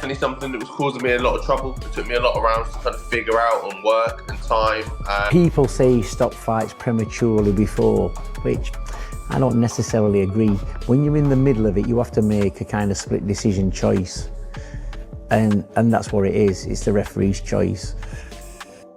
definitely something that was causing me a lot of trouble. It took me a lot of rounds to kind of figure out on work and time. People say he stopped fights prematurely before, which I don't necessarily agree. When you're in the middle of it, you have to make a kind of split decision choice. And that's what it is. It's the referee's choice.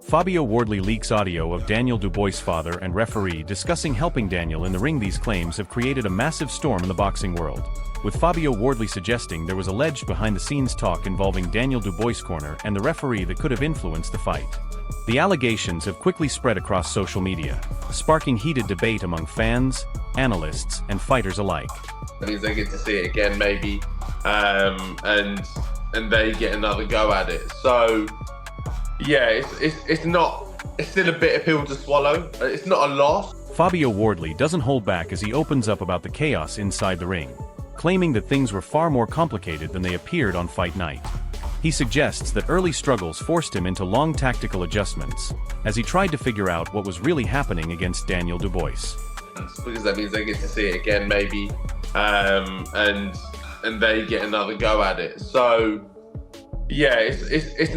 Fabio Wardley leaks audio of Daniel Dubois' father and referee discussing helping Daniel in the ring. These claims have created a massive storm in the boxing world, with Fabio Wardley suggesting there was alleged behind-the-scenes talk involving Daniel Dubois' corner and the referee that could have influenced the fight. The allegations have quickly spread across social media, sparking heated debate among fans, analysts, and fighters alike. That means they get to see it again, maybe, and they get another go at it. So, yeah, it's still a bitter pill to swallow. It's not a loss. Fabio Wardley doesn't hold back as he opens up about the chaos inside the ring, claiming that things were far more complicated than they appeared on fight night. He suggests that early struggles forced him into long tactical adjustments, as he tried to figure out what was really happening against Daniel Dubois. Because that means they get to see it again, maybe, and they get another go at it. So, yeah, it's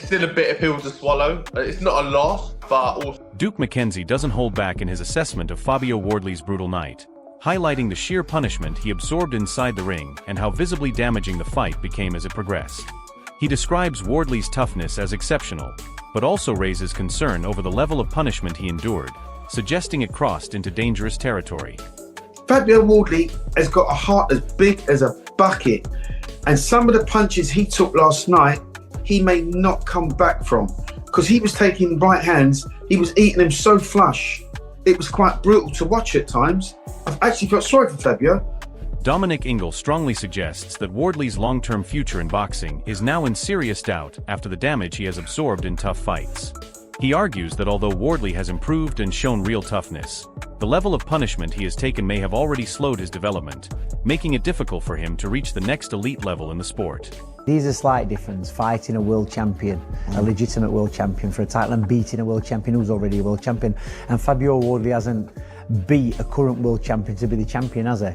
still a bitter pill to swallow. It's not a loss, but also... Duke McKenzie doesn't hold back in his assessment of Fabio Wardley's brutal night, highlighting the sheer punishment he absorbed inside the ring and how visibly damaging the fight became as it progressed. He describes Wardley's toughness as exceptional, but also raises concern over the level of punishment he endured, suggesting it crossed into dangerous territory. Fabio Wardley has got a heart as big as a bucket, and some of the punches he took last night, he may not come back from, because he was taking right hands, he was eating them so flush. It was quite brutal to watch at times. I've actually felt sorry for Fabio. Dominic Ingle strongly suggests that Wardley's long-term future in boxing is now in serious doubt after the damage he has absorbed in tough fights. He argues that although Wardley has improved and shown real toughness, the level of punishment he has taken may have already slowed his development, making it difficult for him to reach the next elite level in the sport. There's a slight difference, fighting a world champion, a legitimate world champion for a title, and beating a world champion who's already a world champion. And Fabio Wardley hasn't beat a current world champion to be the champion, has he?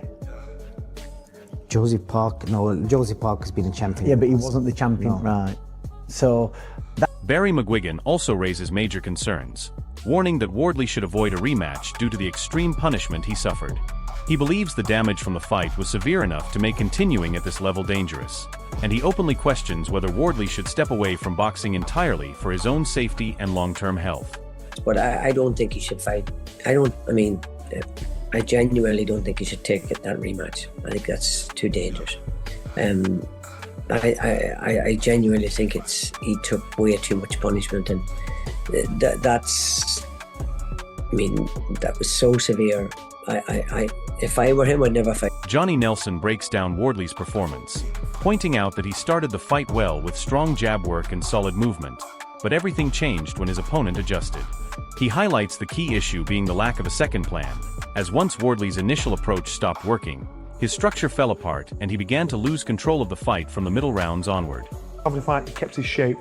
Josie Parker's been a champion. Yeah, but he wasn't the champion, no. Right. So... Barry McGuigan also raises major concerns, warning that Wardley should avoid a rematch due to the extreme punishment he suffered. He believes the damage from the fight was severe enough to make continuing at this level dangerous, and he openly questions whether Wardley should step away from boxing entirely for his own safety and long-term health. But I don't think he should fight. I genuinely don't think he should take that rematch. I think that's too dangerous. I genuinely think he took way too much punishment, and that was so severe. If I were him, I'd never fight. Johnny Nelson breaks down Wardley's performance, pointing out that he started the fight well with strong jab work and solid movement, but everything changed when his opponent adjusted. He highlights the key issue being the lack of a second plan, as once Wardley's initial approach stopped working, his structure fell apart and he began to lose control of the fight from the middle rounds onward. After the fight, he kept his shape.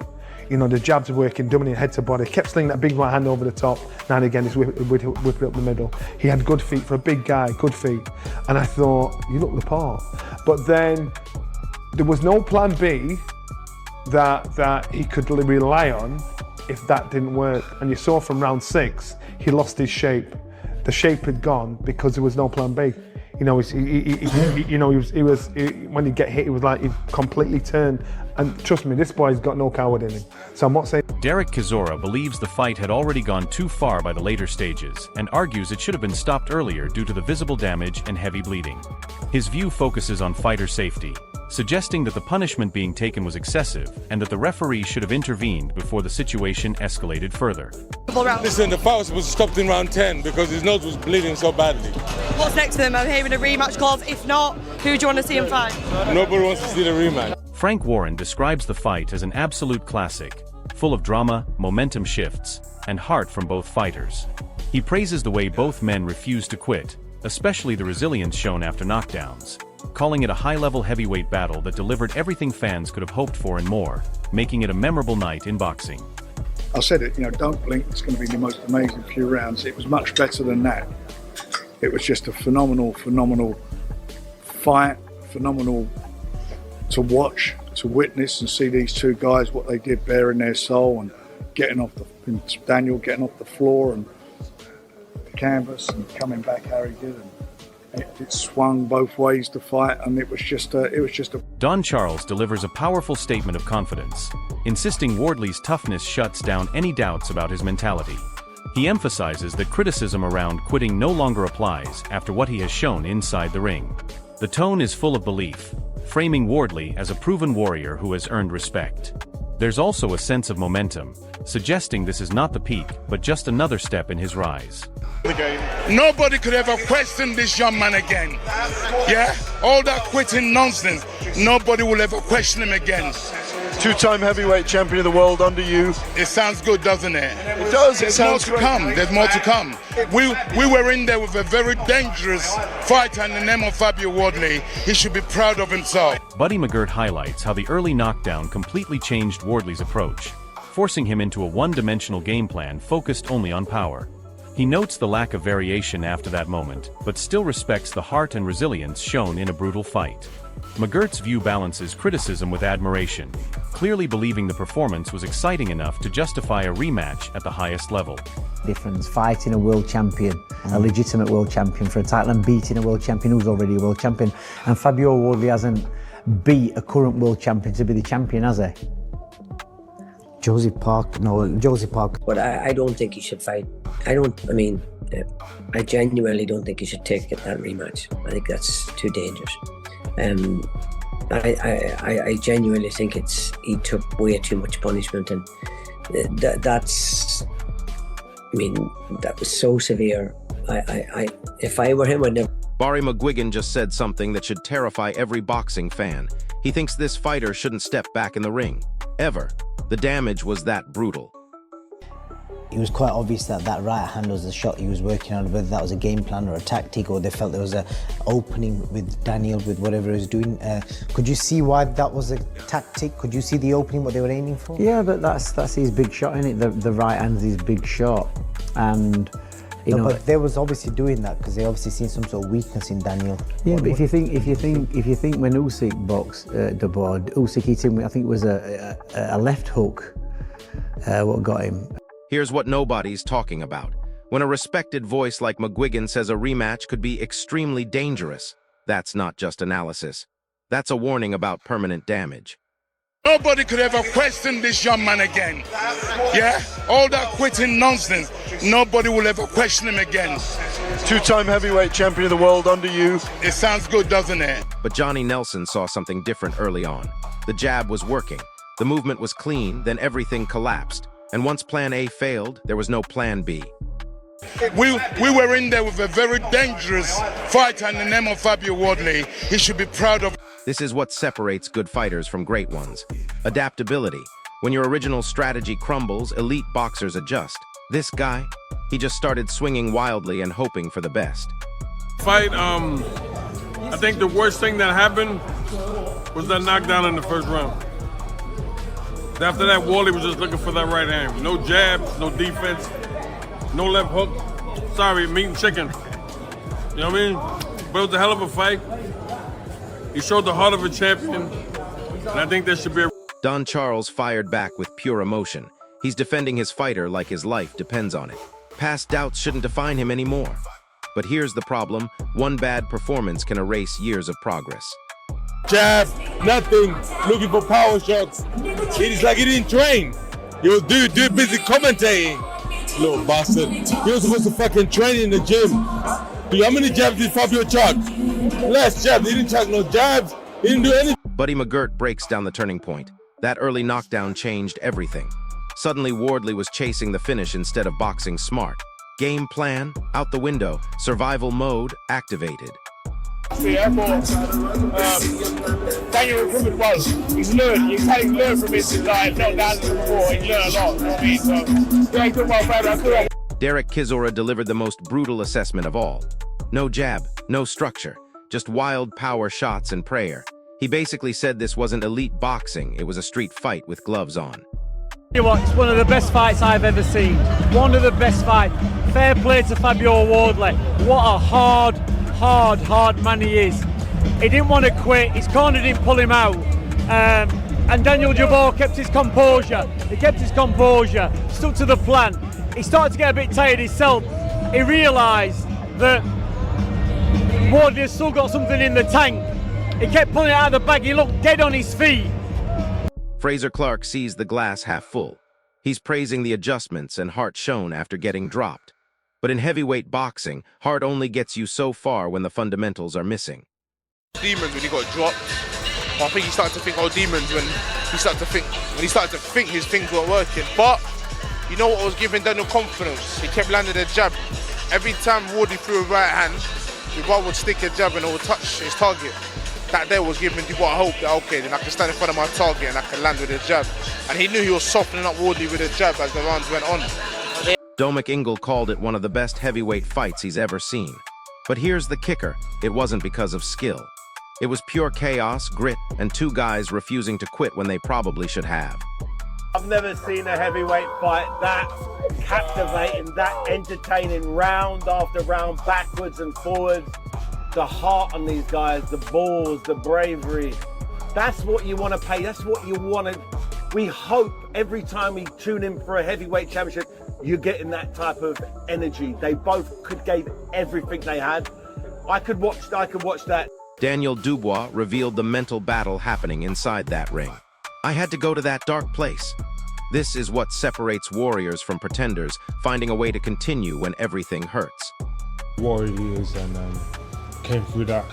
You know, the jabs were working, dominating head to body, kept slinging that big right hand over the top. Now and again, he's whipping it up the middle. He had good feet for a big guy, good feet. And I thought, you look the part. But then there was no plan B that he could rely on if that didn't work. And you saw from round 6, he lost his shape. The shape had gone because there was no plan B. You know, when he get hit, it was like he completely turned. And trust me, this boy's got no coward in him. So I'm not saying... Derek Chisora believes the fight had already gone too far by the later stages and argues it should have been stopped earlier due to the visible damage and heavy bleeding. His view focuses on fighter safety, suggesting that the punishment being taken was excessive and that the referee should have intervened before the situation escalated further. Listen, the fight was stopped in round 10 because his nose was bleeding so badly. What's next for them? I'm hearing a rematch clause. If not, who do you want to see him fight? Nobody wants to see the rematch. Frank Warren describes the fight as an absolute classic, full of drama, momentum shifts, and heart from both fighters. He praises the way both men refused to quit, especially the resilience shown after knockdowns, calling it a high-level heavyweight battle that delivered everything fans could have hoped for and more, making it a memorable night in boxing. I said it, don't blink, it's going to be the most amazing few rounds. It was much better than that. It was just a phenomenal fight, phenomenal to watch to witness and see these two guys, what they did, bearing their soul and Daniel getting off the floor and the canvas and coming back how he did. And it swung both ways to fight, and it was just a. Don Charles delivers a powerful statement of confidence, insisting Wardley's toughness shuts down any doubts about his mentality. He emphasizes that criticism around quitting no longer applies after what he has shown inside the ring. The tone is full of belief, framing Wardley as a proven warrior who has earned respect. There's also a sense of momentum, suggesting this is not the peak, but just another step in his rise. Nobody could ever question this young man again. Yeah? All that quitting nonsense, nobody will ever question him again. Two-time heavyweight champion of the world under you. It sounds good, doesn't it? It does. There's more to come. There's more to come. We were in there with a very dangerous fighter in the name of Frazer Wardley. He should be proud of himself. Buddy McGirt highlights how the early knockdown completely changed Wardley's approach, forcing him into a one-dimensional game plan focused only on power. He notes the lack of variation after that moment, but still respects the heart and resilience shown in a brutal fight. McGirt's view balances criticism with admiration, clearly believing the performance was exciting enough to justify a rematch at the highest level. Difference fighting a world champion, a legitimate world champion for a title, and beating a world champion who's already a world champion. And Frazer Wardley hasn't beat a current world champion to be the champion, has he? Josie Park. But I don't think he should fight. I genuinely don't think he should take that rematch. I think that's too dangerous. I genuinely think he took way too much punishment, and that was so severe. If I were him, I'd never. Barry McGuigan just said something that should terrify every boxing fan. He thinks this fighter shouldn't step back in the ring, ever. The damage was that brutal. It was quite obvious that that right hand was the shot he was working on, whether that was a game plan or a tactic, or they felt there was an opening with Daniel with whatever he was doing. Could you see why that was a tactic? Could you see the opening, what they were aiming for? Yeah, but that's his big shot, isn't it? The right hand's his big shot, and you know. But they was obviously doing that because they obviously seen some sort of weakness in Daniel. Yeah, but if you think when Usyk boxed Dubois, Usyk hit him. I think it was a left hook. What got him. Here's what nobody's talking about. When a respected voice like McGuigan says a rematch could be extremely dangerous, that's not just analysis. That's a warning about permanent damage. Nobody could ever question this young man again. Yeah? All that quitting nonsense, nobody will ever question him again. Two-time heavyweight champion of the world under you. It sounds good, doesn't it? But Johnny Nelson saw something different early on. The jab was working. The movement was clean, then everything collapsed. And once plan A failed, there was no plan B. We were in there with a very dangerous fighter in the name of Frazer Wardley. He should be proud of. This is what separates good fighters from great ones. Adaptability. When your original strategy crumbles, elite boxers adjust. This guy, he just started swinging wildly and hoping for the best. Fight, I think the worst thing that happened was that knockdown in the first round. After that, Wardley was just looking for that right hand. No jabs, no defense, no left hook. Sorry, meat and chicken. You know what I mean? But it was a hell of a fight. He showed the heart of a champion, and I think there should be a... Don Charles fired back with pure emotion. He's defending his fighter like his life depends on it. Past doubts shouldn't define him anymore. But here's the problem. One bad performance can erase years of progress. Jab, nothing, looking for power shots. It's like he didn't train. He was dude busy commentating. Little bastard. He was supposed to fucking train in the gym. How many jabs did Fabio chuck? Less jabs. He didn't chuck no jabs. He didn't do anything. Buddy McGirt breaks down the turning point. That early knockdown changed everything. Suddenly Wardley was chasing the finish instead of boxing smart. Game plan, out the window. Survival mode, activated. Daniel recovered well. He's learned. You can learn from his knockdowns before. He learned a lot. You know what I mean? So, yeah, he did well, better. Derek Chisora delivered the most brutal assessment of all. No jab, no structure, just wild power shots and prayer. He basically said this wasn't elite boxing, it was a street fight with gloves on. You know what, it's one of the best fights I've ever seen. One of the best fights. Fair play to Frazer Wardley. What a hard man he is. He didn't want to quit. His corner didn't pull him out. And Daniel Dubois kept his composure. He kept his composure, stuck to the plan. He started to get a bit tired himself. He realised that Wardley has still got something in the tank. He kept pulling it out of the bag. He looked dead on his feet. Frazer Clark sees the glass half full. He's praising the adjustments and heart shown after getting dropped. But in heavyweight boxing, heart only gets you so far when the fundamentals are missing. Demons when he got dropped. I think he started to think, oh, demons when he started to think his things weren't working. But you know what was giving Daniel confidence? He kept landing a jab. Every time Wardley threw a right hand, Dubois would stick a jab and it would touch his target. That day was giving Dubois hope that, okay, then I can stand in front of my target and I can land with a jab. And he knew he was softening up Wardley with a jab as the rounds went on. Domic Ingle called it one of the best heavyweight fights he's ever seen. But here's the kicker, it wasn't because of skill. It was pure chaos, grit, and two guys refusing to quit when they probably should have. I've never seen a heavyweight fight that captivating, that entertaining, round after round, backwards and forwards. The heart on these guys, the balls, the bravery. That's what you want to pay, that's what you want to... We hope every time we tune in for a heavyweight championship, you're getting that type of energy. They both gave everything they had. I could watch that. Daniel Dubois revealed the mental battle happening inside that ring. I had to go to that dark place. This is what separates warriors from pretenders, finding a way to continue when everything hurts. Warriors and came through that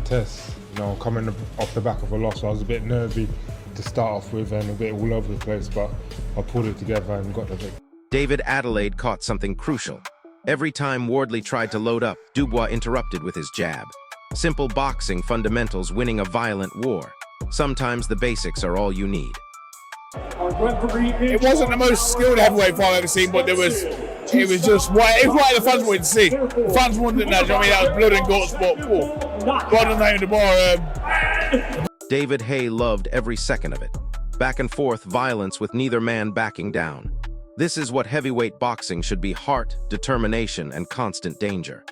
test. You know, coming off the back of a loss, I was a bit nervy to start off with and a bit all over the place, but I pulled it together and got the victory. David Adelaide caught something crucial. Every time Wardley tried to load up, Dubois interrupted with his jab. Simple boxing fundamentals winning a violent war. Sometimes the basics are all you need. It wasn't the most skilled heavyweight fight I've ever seen, but it was just what the fans wanted to see. The fans wanted that. I mean, that was blood and guts, but God and name the bar. David Hay loved every second of it. Back and forth violence with neither man backing down. This is what heavyweight boxing should be: heart, determination, and constant danger.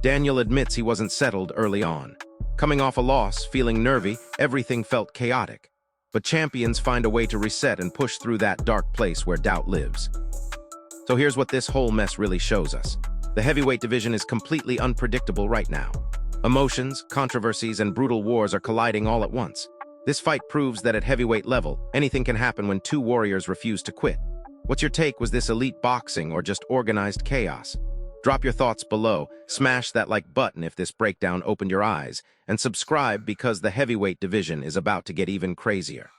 Daniel admits he wasn't settled early on. Coming off a loss, feeling nervy, everything felt chaotic. But champions find a way to reset and push through that dark place where doubt lives. So here's what this whole mess really shows us. The heavyweight division is completely unpredictable right now. Emotions, controversies, and brutal wars are colliding all at once. This fight proves that at heavyweight level, anything can happen when two warriors refuse to quit. What's your take? Was this elite boxing or just organized chaos? Drop your thoughts below, smash that like button if this breakdown opened your eyes, and subscribe because the heavyweight division is about to get even crazier.